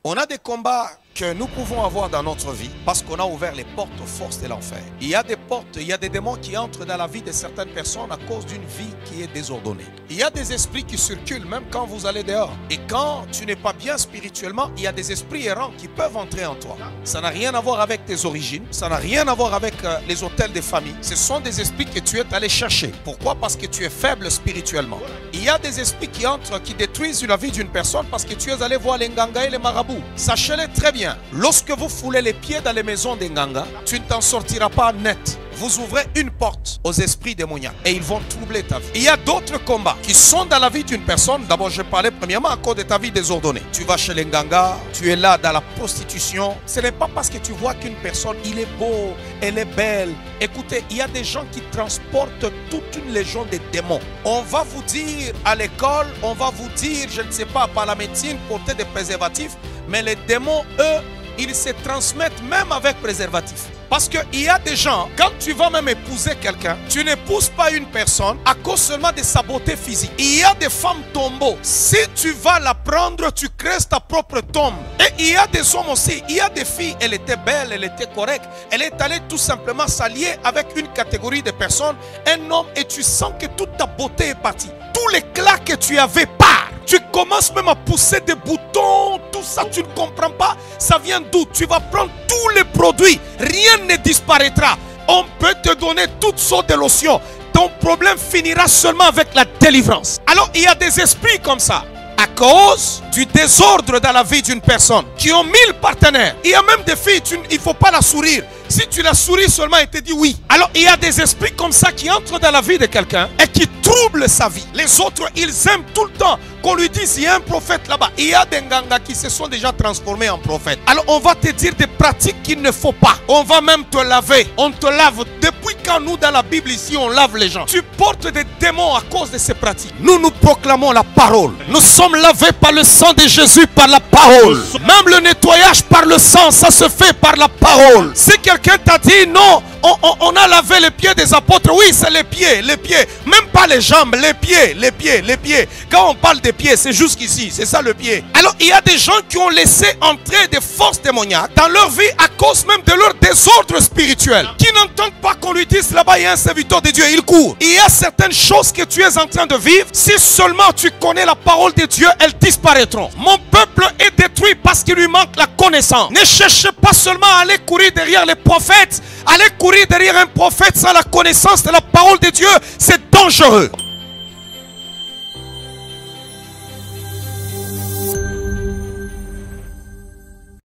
On a des combats que nous pouvons avoir dans notre vie parce qu'on a ouvert les portes aux forces de l'enfer. Il y a des portes, il y a des démons qui entrent dans la vie de certaines personnes à cause d'une vie qui est désordonnée. Il y a des esprits qui circulent même quand vous allez dehors. Et quand tu n'es pas bien spirituellement, il y a des esprits errants qui peuvent entrer en toi. Ça n'a rien à voir avec tes origines, ça n'a rien à voir avec les hôtels des familles. Ce sont des esprits que tu es allé chercher. Pourquoi? Parce que tu es faible spirituellement. Il y a des esprits qui entrent, qui détruisent la vie d'une personne parce que tu es allé voir les nganga et les marabouts. Sachez-le très bien. Lorsque vous foulez les pieds dans les maisons des nganga, tu ne t'en sortiras pas net. Vous ouvrez une porte aux esprits démoniaques et ils vont troubler ta vie. Il y a d'autres combats qui sont dans la vie d'une personne. D'abord, je parlais premièrement à cause de ta vie désordonnée. Tu vas chez les nganga, tu es là dans la prostitution. Ce n'est pas parce que tu vois qu'une personne, il est beau, elle est belle. Écoutez, il y a des gens qui transportent toute une légion de démons. On va vous dire à l'école, on va vous dire, je ne sais pas, par la médecine, porter des préservatifs. Mais les démons, eux, ils se transmettent même avec préservatif. Parce qu'il y a des gens, quand tu vas même épouser quelqu'un, tu n'épouses pas une personne à cause seulement de sa beauté physique. Il y a des femmes tombeaux. Si tu vas la prendre, tu crées ta propre tombe. Et il y a des hommes aussi. Il y a des filles, elle était belle, elle était correcte. Elle est allée tout simplement s'allier avec une catégorie de personnes, un homme, et tu sens que toute ta beauté est partie. Tout l'éclat que tu avais part. Tu commences même à pousser des boutons, tout ça, tu ne comprends pas. Ça vient d'où? Tu vas prendre tous les produits, rien ne disparaîtra. On peut te donner toutes sortes de lotions. Ton problème finira seulement avec la délivrance. Alors, il y a des esprits comme ça. À cause du désordre dans la vie d'une personne, qui ont 1000 partenaires. Il y a même des filles, il ne faut pas la sourire. Si tu la souris seulement, elle te dit oui. Alors il y a des esprits comme ça qui entrent dans la vie de quelqu'un et qui troublent sa vie. Les autres, ils aiment tout le temps qu'on lui dise, il y a un prophète là-bas. Il y a des nganga qui se sont déjà transformés en prophètes. Alors on va te dire des pratiques qu'il ne faut pas. On va même te laver. On te lave. Depuis quand nous, dans la Bible ici, on lave les gens? Tu portes des démons à cause de ces pratiques. Nous proclamons la parole. Nous sommes lavés par le sang de Jésus, par la parole. Même le nettoyage par le sang, ça se fait par la parole. Si quelqu'un t'a dit non, on a lavé les pieds des apôtres. Oui, c'est les pieds, même pas les jambes, les pieds. Quand on parle des pieds, c'est jusqu'ici, c'est ça le pied. Alors il y a des gens qui ont laissé entrer des forces démoniaques dans leur vie à cause même de leur désordre spirituel, qui n'entendent pas qu'on lui dise là-bas il y a un serviteur de Dieu, il court. Il y a certaines choses que tu es en train de vivre, si seulement tu connais la parole de Dieu, elles disparaîtront. Mon peuple est détruit parce qu'il lui manque la connaissance. Ne cherchez pas seulement à aller courir derrière les prophètes. Aller courir derrière un prophète sans la connaissance de la parole de Dieu, c'est dangereux.